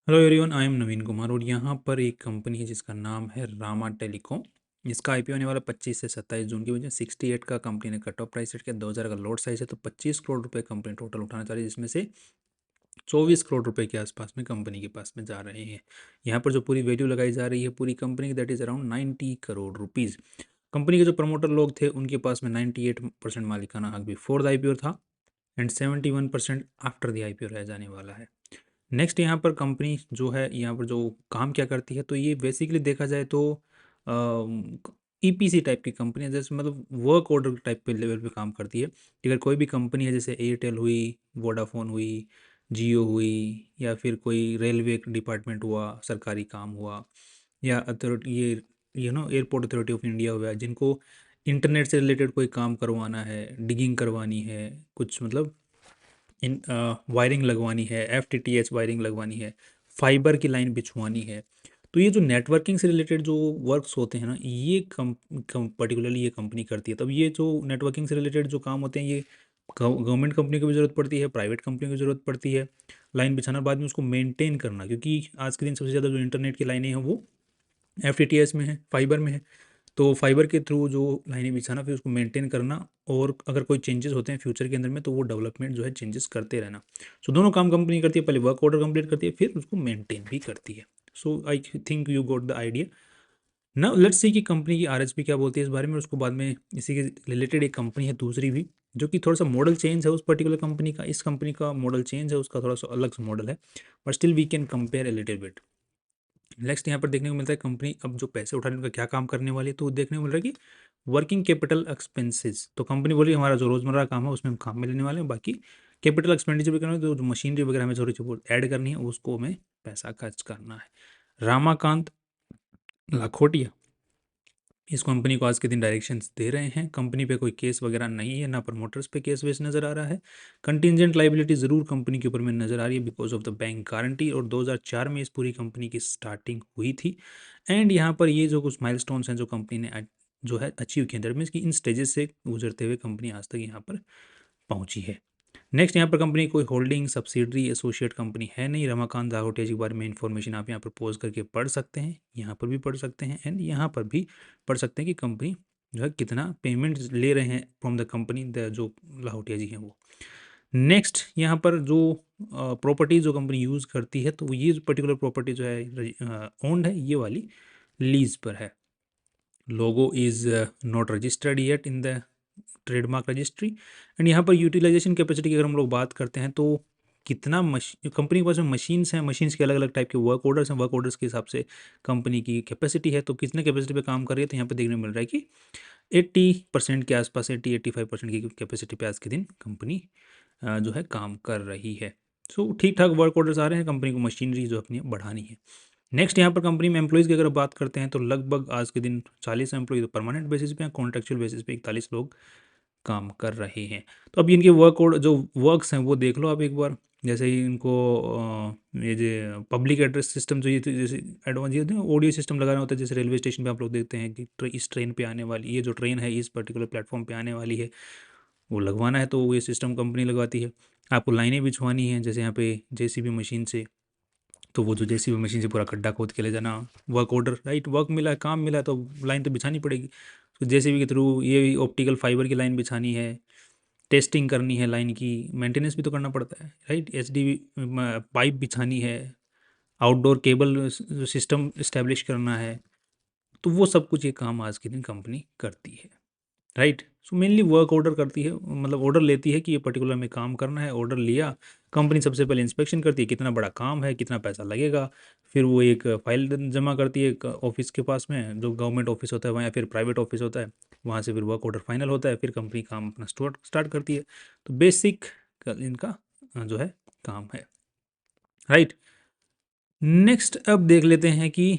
Hello everyone, I am नवीन कुमार और यहाँ पर एक कंपनी है जिसका नाम है रामा टेलीकॉम। इसका आईपीओ होने वाला 25 से 27 जून की वजह 68 का कंपनी ने कट ऑफ प्राइस सेट किया। 2000 का लोड साइज है तो 25 करोड़ रुपए कंपनी टोटल उठाना चाह रही है, जिसमें से 24 करोड़ रुपए के आसपास में कंपनी के पास में जा रहे हैं। यहाँ पर जो पूरी वैल्यू लगाई जा रही है पूरी कंपनी की, that is around 90 crore rupees. Company के जो प्रमोटर लोग थे उनके पास में 98% मालिकाना हक बिफोर द आईपीओ था एंड 71% आफ्टर द आईपीओ रह जाने वाला है। नेक्स्ट यहाँ पर कंपनी जो है, यहाँ पर जो काम क्या करती है, तो ये बेसिकली देखा जाए तो ईपीसी टाइप की कंपनी है, जैसे मतलब वर्क ऑर्डर टाइप पे लेवल पे काम करती है। अगर कोई भी कंपनी है जैसे एयरटेल हुई, वोडाफोन हुई, जियो हुई, या फिर कोई रेलवे डिपार्टमेंट हुआ, सरकारी काम हुआ, या अथॉरिटी ये एयरपोर्ट अथॉरिटी ऑफ इंडिया हुआ, जिनको इंटरनेट से रिलेटेड कोई काम करवाना है, डिगिंग करवानी है, कुछ मतलब इन वायरिंग लगवानी है, एफटीटीएच वायरिंग लगवानी है, फाइबर की लाइन बिछवानी है। तो ये जो नेटवर्किंग से रिलेटेड जो वर्क्स होते हैं ना, ये पर्टिकुलरली ये कंपनी करती है। तब ये जो नेटवर्किंग से रिलेटेड जो काम होते हैं, ये गवर्नमेंट कंपनी को भी ज़रूरत पड़ती है, प्राइवेट कंपनी को ज़रूरत पड़ती है। लाइन बिछाना, बाद में उसको मेंटेन करना, क्योंकि आज के दिन सबसे ज़्यादा जो इंटरनेट की लाइनें हैं वो एफटीटीएच में है, फाइबर में है। तो फाइबर के थ्रू जो लाइनें बिछाना, फिर उसको मेंटेन करना, और अगर कोई चेंजेस होते हैं फ्यूचर के अंदर में तो वो डेवलपमेंट जो है चेंजेस करते रहना। सो दोनों काम कंपनी करती है, पहले वर्क ऑर्डर कंप्लीट करती है, फिर उसको मेंटेन भी करती है। So I think you got the idea. Now let's see कि कंपनी की आरएचपी क्या बोलती है इस बारे में, उसको बाद में इसी के रिलेटेड एक कंपनी है दूसरी भी, जो कि थोड़ा सा मॉडल चेंज है उस पर्टिकुलर कंपनी का। इस कंपनी का मॉडल चेंज है, उसका थोड़ा सा अलग सा मॉडल है, but still we can compare a little bit. Next यहाँ पर देखने को मिलता है कंपनी अब जो पैसे उठाने का क्या काम करने वाली है, तो देखने को मिल रहा है कि वर्किंग कैपिटल एक्सपेंसेस। तो कंपनी बोली हमारा जो रोजमर्रा काम है उसमें हम काम में लेने वाले हैं, बाकी कैपिटल एक्सपेंडिचर भी करना है, तो जो मशीनरी वगैरह हमें थोड़ी सी ऐड करनी है उसको हमें पैसा खर्च करना है। रामाकांत लाखोटिया इस कंपनी को आज के दिन डायरेक्शंस दे रहे हैं। कंपनी पे कोई केस वगैरह नहीं है, ना प्रमोटर्स पे केस वेस नज़र आ रहा है। कंटिजेंट लाइबिलिटी ज़रूर कंपनी के ऊपर में नज़र आ रही है because of the bank guarantee, और 2004 में इस पूरी कंपनी की स्टार्टिंग हुई थी। एंड यहाँ पर ये जो कुछ माइलस्टोन्स हैं जो कंपनी ने जो है अचीव किए, दैट मीन्स कि इन स्टेजेस से गुजरते हुए कंपनी आज तक यहाँ पर पहुँची है। नेक्स्ट यहाँ पर कंपनी कोई होल्डिंग सब्सिडरी एसोसिएट कंपनी है नहीं। रमाकांत दाहोटिया जी के बारे में इन्फॉर्मेशन आप यहाँ पर पोज करके पढ़ सकते हैं, यहाँ पर भी पढ़ सकते हैं, एंड यहाँ पर भी पढ़ सकते हैं कि कंपनी जो है कितना पेमेंट ले रहे हैं फ्रॉम द कंपनी, द जो लाहौटिया जी हैं वो। नेक्स्ट यहाँ पर जो प्रॉपर्टी जो कंपनी यूज़ करती है, तो ये पर्टिकुलर प्रॉपर्टी जो है ओन्ड है, ये वाली लीज पर है। Logo is not registered yet in the trademark registry. And यहाँ पर यूटिलाइजेशन कैपेसिटी की अगर हम लोग बात करते हैं, तो कितना कंपनी के पास में मशीन्स हैं, मशीन्स के अलग अलग टाइप के वर्क ऑर्डर्स हैं, वर्क ऑर्डर्स के हिसाब से कंपनी की कैपेसिटी है, तो कितने कैपेसिटी पे काम कर रही है, तो यहाँ पे देखने को मिल रहा है कि 80% के आसपास, 80-85% की कैपेसिटी पे आज के दिन कंपनी जो है काम कर रही है। सो ठीक ठाक वर्क ऑर्डर्स आ रहे हैं, कंपनी को मशीनरी जो अपनी बढ़ानी है। नेक्स्ट यहाँ पर कंपनी में एम्प्लॉइज़ की अगर बात करते हैं, तो लगभग आज के दिन 40 एम्प्लॉइज परमानेंट बेसिस पे हैं, कॉन्ट्रेक्चुअल बेसिस पे 41 लोग काम कर रहे हैं। तो अब इनके वर्क और जो वर्क्स हैं वो देख लो आप एक बार। जैसे ही इनको ये जो पब्लिक एड्रेस सिस्टम जो ये जैसे एडवांस ये ऑडियो सिस्टम लगाना होता है, जैसे रेलवे स्टेशन पे आप लोग देखते हैं कि इस ट्रेन पे आने वाली, ये जो ट्रेन है इस पर्टिकुलर प्लेटफॉर्म पे आने वाली है, वो लगवाना है, तो ये सिस्टम कंपनी लगवाती है। आपको लाइनें बिछवानी हैं, जैसे यहाँ पे जेसीबी मशीन से, तो वो जो जेसीबी मशीन से पूरा गड्ढा खोद के ले जाना, वर्क ऑर्डर, राइट, वर्क मिला है, काम मिला है, तो लाइन तो बिछानी पड़ेगी। तो जेसीबी के थ्रू ये ऑप्टिकल फाइबर की लाइन बिछानी है, टेस्टिंग करनी है लाइन की, मेंटेनेंस भी तो करना पड़ता है, राइट, एचडीवी पाइप बिछानी है, आउटडोर केबल सिस्टम इस्टेब्लिश करना है। तो वो सब कुछ ये काम आज के दिन कंपनी करती है, right. So mainly work order करती है, मतलब ऑर्डर लेती है कि ये पर्टिकुलर में काम करना है, ऑर्डर लिया, कंपनी सबसे पहले इंस्पेक्शन करती है कितना बड़ा काम है, कितना पैसा लगेगा, फिर वो एक फाइल जमा करती है एक ऑफिस के पास में, जो गवर्नमेंट ऑफिस होता है वहाँ, या फिर प्राइवेट ऑफिस होता है वहाँ से, फिर वर्क ऑर्डर फाइनल होता है, फिर कंपनी काम अपना स्टार्ट करती है। तो बेसिक इनका जो है काम है, राइट। नेक्स्ट अब देख लेते हैं कि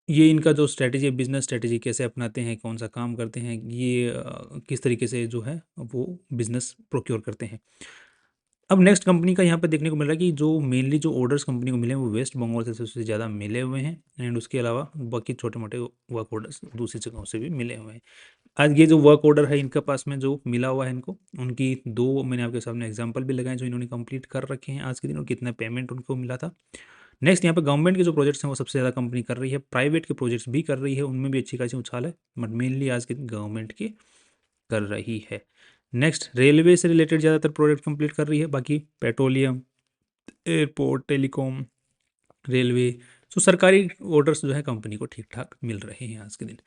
ये इनका जो स्ट्रैटेजी है, बिजनेस स्ट्रैटेजी कैसे अपनाते हैं, कौन सा काम करते हैं, ये किस तरीके से जो है वो बिजनेस प्रोक्योर करते हैं। अब नेक्स्ट कंपनी का यहाँ पे देखने को मिल रहा है कि जो मेनली जो ऑर्डर्स कंपनी को मिले हैं वो वेस्ट बंगाल से सबसे ज़्यादा मिले हुए हैं, एंड उसके अलावा बाकी छोटे मोटे वर्क ऑर्डर्स दूसरी जगहों से भी मिले हुए हैं। आज ये जो वर्क ऑर्डर है इनके पास में जो मिला हुआ है इनको, उनकी दो मैंने आपके सामने एग्जांपल भी लगाए जो इन्होंने कंप्लीट कर रखे हैं आज के दिन, और कितना पेमेंट उनको मिला था। नेक्स्ट यहाँ पे गवर्नमेंट के जो प्रोजेक्ट्स हैं वो सबसे ज़्यादा कंपनी कर रही है, प्राइवेट के प्रोजेक्ट्स भी कर रही है, उनमें भी अच्छी खासी उछाल है, बट मेनली आज के दिन गवर्नमेंट की कर रही है। नेक्स्ट रेलवे से रिलेटेड ज़्यादातर प्रोजेक्ट कंप्लीट कर रही है, बाकी पेट्रोलियम, एयरपोर्ट, टेलीकॉम, रेलवे, सो सरकारी ऑर्डर्स जो है कंपनी को ठीक ठाक मिल रहे हैं आज के दिन।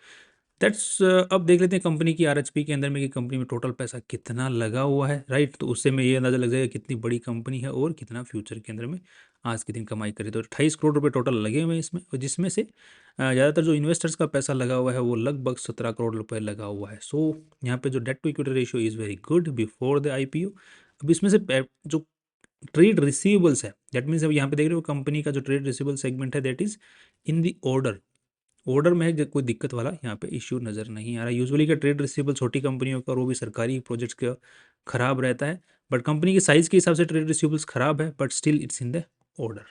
दैट्स अब देख लेते हैं कंपनी की आरएचपी के अंदर में कि कंपनी में टोटल पैसा कितना लगा हुआ है, राइट। तो उससे में ये अंदाज़ा लग जाएगा कितनी बड़ी कंपनी है और कितना फ्यूचर के अंदर में आज के दिन कमाई करे। तो 28 करोड़ रुपए टोटल लगे हुए हैं इसमें, और जिसमें से ज़्यादातर जो इन्वेस्टर्स का पैसा लगा हुआ है वो लगभग 17 करोड़ रुपए लगा हुआ है। सो यहाँ पे जो debt to equity ratio is very good before the IPO. अब इसमें से जो ट्रेड रिसीवेबल्स है, दैट मीन्स अब यहाँ पे देख रहे हो कंपनी का जो ट्रेड रिसीवेबल सेगमेंट है that is in the order में है, कोई दिक्कत वाला यहाँ पे इश्यू नज़र नहीं आ रहा। यूजुअली का ट्रेड रिसीवेबल छोटी कंपनियों का और वो भी सरकारी प्रोजेक्ट्स का खराब रहता है, बट कंपनी के साइज़ के हिसाब से ट्रेड रिसीवेबल्स खराब है, but still it's in the order.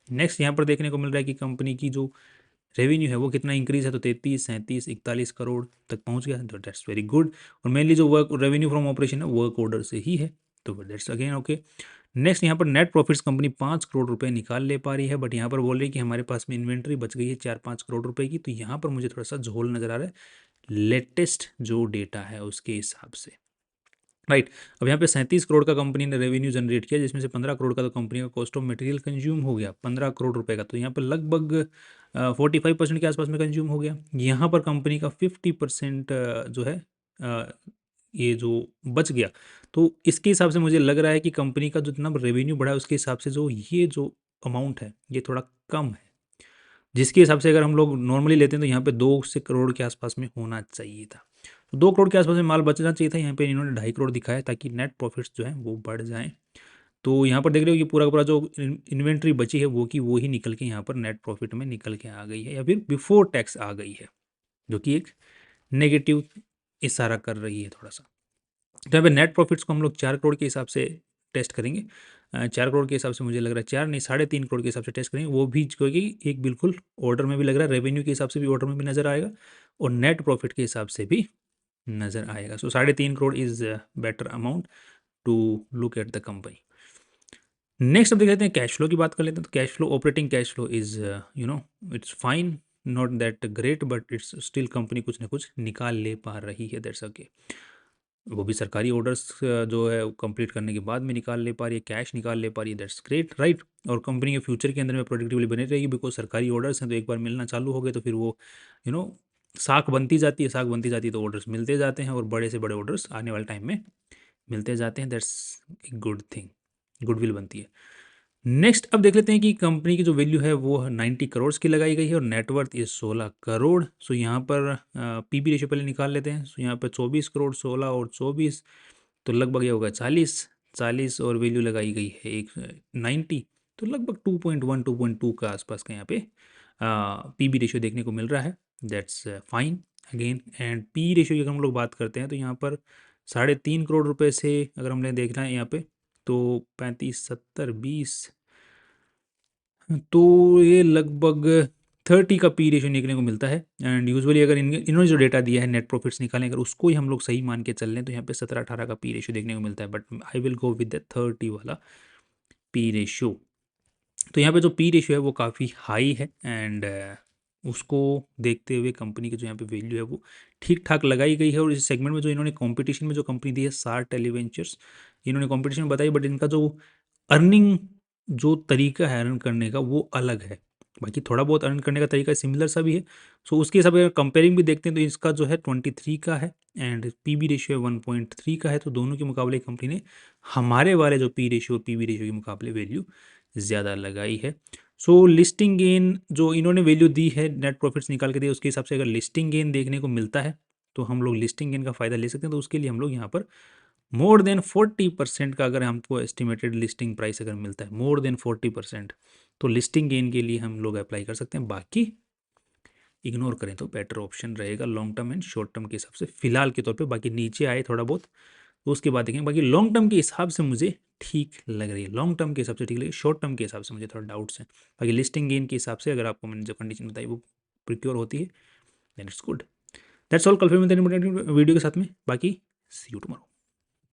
Next यहाँ पर देखने को मिल रहा है कि कंपनी की जो रेवेन्यू है वो कितना इंक्रीज है, तो 33, 37, 41 करोड़ तक पहुँच गया, तो दैट्स वेरी गुड। और मेनली जो वर्क रेवेन्यू फ्रॉम ऑपरेशन है वर्क ऑर्डर से ही है, तो दैट्स अगेन ओके। नेक्स्ट यहाँ पर नेट प्रॉफिट्स कंपनी 5 करोड़ रुपए निकाल ले पा रही है, बट यहाँ पर बोल रही है कि हमारे पास में इन्वेंट्री बच गई है 4-5 करोड़ रुपए की, तो यहाँ पर मुझे थोड़ा सा झोल नज़र आ रहा है लेटेस्ट जो डेटा है उसके हिसाब से, राइट। अब यहाँ पे 37 करोड़ का कंपनी ने रेवेन्यू जनरेट किया, जिसमें से 15 करोड़ का तो कंपनी का कॉस्ट ऑफ मटेरियल कंज्यूम हो गया 15 करोड़ रुपए का, तो यहाँ पर लगभग 45% के आसपास में कंज्यूम हो गया। यहाँ पर कंपनी का 50% जो है ये जो बच गया, तो इसके हिसाब से मुझे लग रहा है कि कंपनी का जितना रेवेन्यू बढ़ा है उसके हिसाब से जो ये जो अमाउंट है ये थोड़ा कम है, जिसके हिसाब से अगर हम लोग नॉर्मली लेते हैं तो यहाँ पे 2 से करोड़ के आसपास में होना चाहिए था। तो 2 करोड़ के आसपास में माल बचना चाहिए था, यहाँ पे इन्होंने 2.5 करोड़ दिखाया ताकि नेट प्रॉफिट्स जो है वो बढ़ जाएं। तो यहाँ पर देख रहे हो कि पूरा का पूरा जो इन्वेंट्री बची है वो ही निकल के यहाँ पर नेट प्रॉफिट में निकल के आ गई है, या फिर बिफोर टैक्स आ गई है, जो कि एक नेगेटिव इशारा कर रही है थोड़ा सा। तो यहाँ पे नेट प्रॉफिट्स को हम लोग 4 करोड़ के हिसाब से टेस्ट करेंगे। 4 करोड़ के हिसाब से मुझे लग रहा है 4 नहीं 3.5 करोड़ के हिसाब से टेस्ट करेंगे, वो भी क्योंकि एक बिल्कुल ऑर्डर में भी लग रहा है, रेवेन्यू के हिसाब से भी ऑर्डर में भी नज़र आएगा और नेट प्रॉफिट के हिसाब से भी नज़र आएगा। So 3.5 crore is better amount to look at the company. Next अब देख लेते हैं कैश फ्लो की बात कर लेते हैं। तो cash flow, operating cash flow is it's fine, not that great, but it's still company कुछ ना कुछ निकाल ले पा रही है, दैट्स ओके। वो भी सरकारी ऑर्डर्स जो है कंप्लीट करने के बाद में निकाल ले पा रही है, कैश निकाल ले पा रही है, दैट्स ग्रेट, राइट। और कंपनी के फ्यूचर के अंदर में प्रोडक्टिवली बनी रहेगी, बिकॉज सरकारी ऑर्डर्स हैं तो एक बार मिलना चालू हो गए तो फिर वो यू नो साख बनती जाती है, साख बनती जाती है तो ऑर्डर्स मिलते जाते हैं और बड़े से बड़े ऑर्डर्स आने वाले टाइम में मिलते जाते हैं, that's a good thing, goodwill बनती है। नेक्स्ट अब देख लेते हैं कि कंपनी की जो वैल्यू है वो 90 करोड़ की लगाई गई है और नेटवर्थ ये 16 करोड़। सो यहाँ पर पीबी रेशियो पहले निकाल लेते हैं। सो यहाँ पर 24 करोड़, 16 और 24, तो लगभग ये होगा 40 और वैल्यू लगाई गई है एक 90, तो लगभग 2.1 2.2 का आसपास का यहाँ पे पीबी रेशियो देखने को मिल रहा है, that's fine again. And P ratio की अगर हम लोग बात करते हैं तो यहाँ पर 3.5 करोड़ रुपए से अगर हमने देखना है यहाँ पे, तो 35, 70, 20, तो ये लगभग 30 का पी रेशियो देखने को मिलता है। एंड यूजुअली अगर इन्होंने जो डेटा दिया है नेट प्रॉफिट्स निकालें अगर उसको ही हम लोग सही मान के चल लें तो यहाँ पे 17-18 का पी रेशियो देखने को मिलता है, but I will go with the 30 वाला पी रेशियो। तो यहाँ पे जो पी रेशियो है वो काफ़ी हाई है, एंड उसको देखते हुए कंपनी की जो यहाँ पे वैल्यू है वो ठीक ठाक लगाई गई है। और इस सेगमेंट में जो इन्होंने कंपटीशन में जो कंपनी दी है सार टेलीवेंचर्स, इन्होंने कंपटीशन बताई, बट इनका जो अर्निंग जो तरीका है अर्न करने का वो अलग है, बाकी थोड़ा बहुत अर्न करने का तरीका सिमिलर सा भी है। सो उसके हिसाब से कंपेयरिंग भी देखते हैं तो इसका जो है 23 का है एंड पीबी रेशियो 1.3 का है, तो दोनों के मुकाबले कंपनी ने हमारे वाले जो पी रेशियो पीबी रेशियो के मुकाबले वैल्यू ज़्यादा लगाई है। सो लिस्टिंग गेन जो इन्होंने वैल्यू दी है नेट प्रॉफिट्स निकाल के दिए उसके हिसाब से अगर लिस्टिंग गेन देखने को मिलता है तो हम लोग लिस्टिंग गेन का फ़ायदा ले सकते हैं। तो उसके लिए हम लोग यहाँ पर मोर देन 40% का अगर हमको एस्टिमेटेड लिस्टिंग प्राइस अगर मिलता है मोर देन 40%, तो लिस्टिंग गेन के लिए हम लोग अप्लाई कर सकते हैं। बाकी इग्नोर करें तो बेटर ऑप्शन रहेगा long term and short term के हिसाब से फिलहाल के तौर पे। बाकी नीचे आए थोड़ा बहुत तो उसके बाद देखेंगे। बाकी लॉन्ग टर्म के हिसाब से मुझे ठीक लग रही है, लॉन्ग टर्म के हिसाब से ठीक लगी, शॉर्ट टर्म के हिसाब से मुझे थोड़ा डाउट्स है। बाकी लिस्टिंग गेन के हिसाब से अगर आपको मैंने जो कंडीशन बताई वो प्रिक्योर होती है then it's good. That's all. कल फिर मिलते हैं वीडियो के साथ में। बाकी सी यू टुमारो।